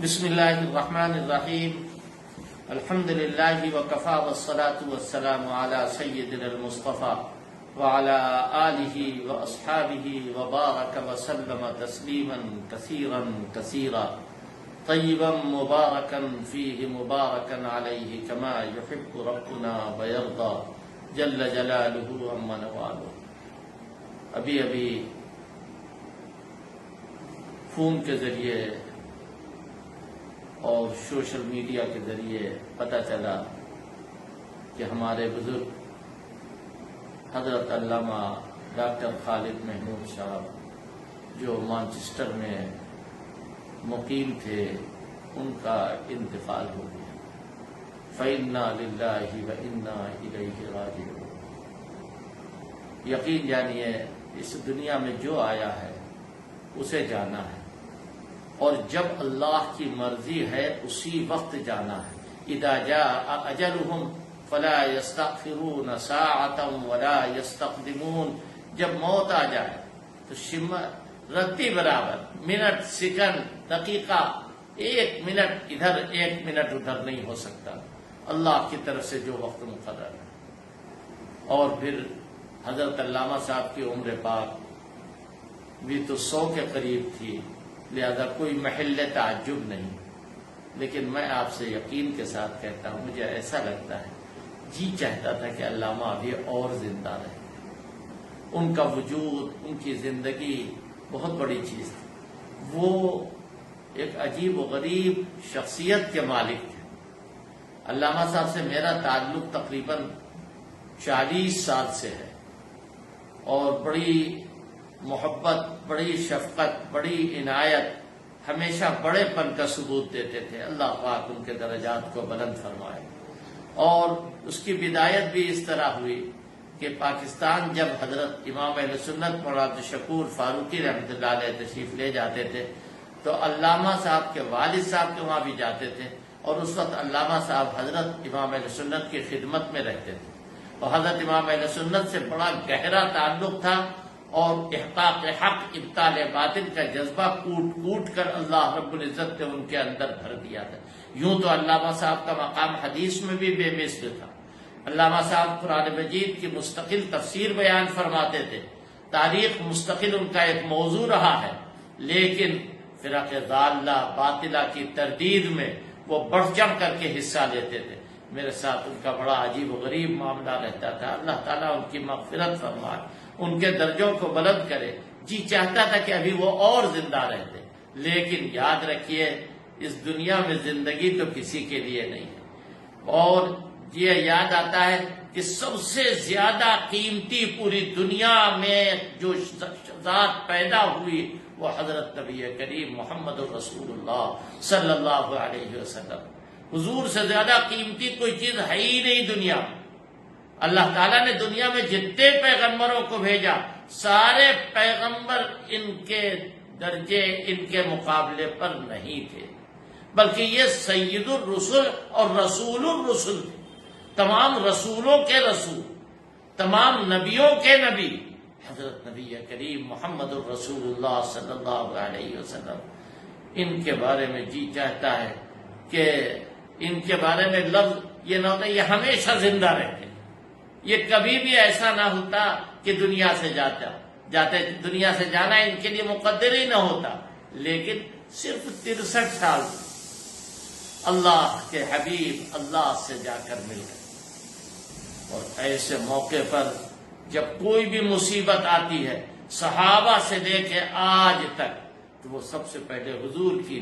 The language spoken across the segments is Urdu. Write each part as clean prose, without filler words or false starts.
بسم اللہ الرحمن الرحیم الحمد للہ وکفی والصلاة والسلام علی سیدنا المصطفى وعلى آلہ واصحابہ وبارک وسلم تسلیما کثیرا کثیرا طیبا مبارکا فیہ مبارکا علیہ کما یحب ربنا ویرضى جل جلالہ عما نوالہ۔ ابھی فون کے ذریعے اور سوشل میڈیا کے ذریعے پتہ چلا کہ ہمارے بزرگ حضرت علامہ ڈاکٹر خالد محمود صاحب جو مانچسٹر میں مقیم تھے، ان کا انتقال ہو گیا۔ فَإِنَّا لِلَّهِ وَإِنَّا إِلَيْهِ رَاجِعُونَ۔ یقین جانیے اس دنیا میں جو آیا ہے اسے جانا ہے، اور جب اللہ کی مرضی ہے اسی وقت جانا ہے۔ اذا جاء اجلهم فلا يستأخرون ساعة ولا يستقدمون۔ جب موت آ جائے تو رتی برابر، منٹ، سیکنڈ، دقیقہ، ایک منٹ ادھر ایک منٹ ادھر نہیں ہو سکتا، اللہ کی طرف سے جو وقت مقرر ہے۔ اور پھر حضرت علامہ صاحب کی عمر پاک بھی تو 100 کے قریب تھی، لہذا کوئی محل تعجب نہیں۔ لیکن میں آپ سے یقین کے ساتھ کہتا ہوں، مجھے ایسا لگتا ہے جی چاہتا تھا کہ علامہ ابھی اور زندہ رہے۔ ان کا وجود، ان کی زندگی بہت بڑی چیز تھی۔ وہ ایک عجیب و غریب شخصیت کے مالک تھے۔ علامہ صاحب سے میرا تعلق تقریباً 40 سال سے ہے، اور بڑی محبت، بڑی شفقت، بڑی عنایت، ہمیشہ بڑے پن کا ثبوت دیتے تھے۔ اللہ پاک ان کے درجات کو بلند فرمائے۔ اور اس کی بدایت بھی اس طرح ہوئی کہ پاکستان جب حضرت امام اہل سنت مولانا عبدالشکور فاروقی رحمۃ اللہ علیہ تشریف لے جاتے تھے تو علامہ صاحب کے والد صاحب کے وہاں بھی جاتے تھے، اور اس وقت علامہ صاحب حضرت امام اہل سنت کی خدمت میں رہتے تھے، اور حضرت امام اہل سنت سے بڑا گہرا تعلق تھا، اور احقاق حق، ابطال باطل کا جذبہ کوٹ کوٹ کر اللہ رب العزت نے ان کے اندر بھر دیا تھا۔ یوں تو علامہ صاحب کا مقام حدیث میں بھی بے مثل تھا۔ علامہ صاحب قرآن مجید کی مستقل تفسیر بیان فرماتے تھے، تاریخ مستقل ان کا ایک موضوع رہا ہے، لیکن فرق ضالہ باطلہ کی تردید میں وہ بڑھ چڑھ کر کے حصہ لیتے تھے۔ میرے ساتھ ان کا بڑا عجیب و غریب معاملہ رہتا تھا۔ اللہ تعالیٰ ان کی مغفرت فرمائے، ان کے درجوں کو بلند کرے۔ جی چاہتا تھا کہ ابھی وہ اور زندہ رہتے، لیکن یاد رکھیے اس دنیا میں زندگی تو کسی کے لیے نہیں ہے۔ اور یہ یاد آتا ہے کہ سب سے زیادہ قیمتی پوری دنیا میں جو ذات پیدا ہوئی وہ حضرت نبی کریم محمد الرسول اللہ صلی اللہ علیہ وسلم۔ حضور سے زیادہ قیمتی کوئی چیز ہے ہی نہیں دنیا میں۔ اللہ تعالیٰ نے دنیا میں جتنے پیغمبروں کو بھیجا، سارے پیغمبر ان کے درجے، ان کے مقابلے پر نہیں تھے، بلکہ یہ سید الرسل اور رسول الرسل تھے۔ تمام رسولوں کے رسول، تمام نبیوں کے نبی حضرت نبی کریم محمد الرسول اللہ صلی اللہ علیہ وسلم۔ ان کے بارے میں جی چاہتا ہے کہ ان کے بارے میں لفظ یہ نہ ہوتا، یہ ہمیشہ زندہ رہتے، یہ کبھی بھی ایسا نہ ہوتا کہ دنیا سے جاتے دنیا سے جانا ان کے لیے مقدر ہی نہ ہوتا، لیکن صرف 63 سال اللہ کے حبیب اللہ سے جا کر مل گئے۔ اور ایسے موقع پر جب کوئی بھی مصیبت آتی ہے، صحابہ سے لے کے آج تک، تو وہ سب سے پہلے حضور کی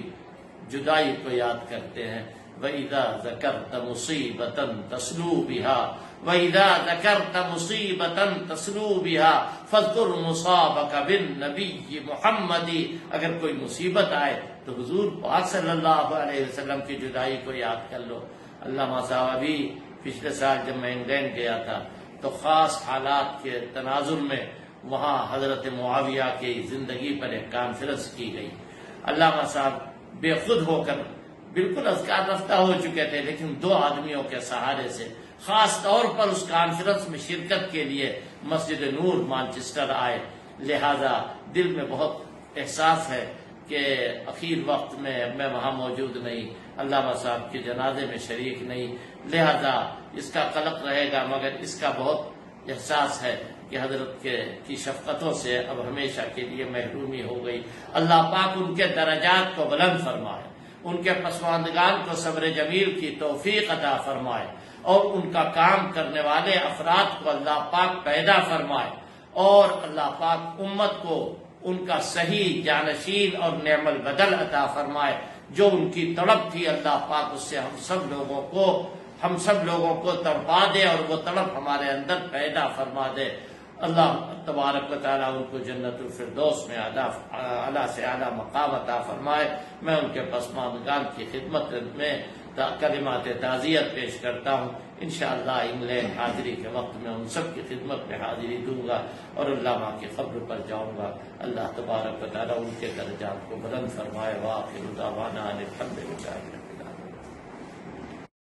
جدائی کو یاد کرتے ہیں۔ وَإِذَا ذَكَرْتَ مُصِيبَةً تَسْلُو بِهَا وَإِذَا ذَكَرْتَ مُصِيبَةً تَسْلُو بِهَا فَاذْكُرْ مُصَابَكَ بِالنَّبِيِّ مُحَمَّدِ۔ اگر کوئی مصیبت آئے تو حضور پاک صلی اللہ علیہ وسلم کی جدائی کو یاد کر لو۔ علامہ صاحب ابھی پچھلے سال جب میں انگلینڈ گیا تھا تو خاص حالات کے تناظر میں وہاں حضرت معاویہ کی زندگی پر ایک کانفرنس کی گئی۔ علامہ صاحب بے خود ہو کر بالکل اذکار رفتہ ہو چکے تھے، لیکن 2 آدمیوں کے سہارے سے خاص طور پر اس کانفرنس میں شرکت کے لیے مسجد نور مانچسٹر آئے۔ لہذا دل میں بہت احساس ہے کہ اخیر وقت میں وہاں موجود نہیں، علامہ صاحب کے جنازے میں شریک نہیں، لہذا اس کا قلق رہے گا، مگر اس کا بہت احساس ہے کہ حضرت کی شفقتوں سے اب ہمیشہ کے لیے محرومی ہو گئی۔ اللہ پاک ان کے درجات کو بلند فرمائے، ان کے پسماندگان کو صبر جمیل کی توفیق عطا فرمائے، اور ان کا کام کرنے والے افراد کو اللہ پاک پیدا فرمائے، اور اللہ پاک امت کو ان کا صحیح جانشین اور نعم البدل عطا فرمائے۔ جو ان کی تڑپ تھی اللہ پاک اس سے ہم سب لوگوں کو تڑپا دے، اور وہ تڑپ ہمارے اندر پیدا فرما دے۔ اللہ تبارک و تعالیٰ ان کو جنت الفردوس میں اعلیٰ سے اعلیٰ مقام عطا فرمائے۔ میں ان کے پسماندگان کی خدمت میں کلمات تعزیت پیش کرتا ہوں۔ انشاءاللہ انگلینڈ حاضری کے وقت میں ان سب کی خدمت میں حاضری دوں گا اور علامہ کی قبر پر جاؤں گا۔ اللہ تبارک و تعالیٰ ان کے درجات کو بلند فرمائے۔ وآخر دعوانا ان الحمد للہ۔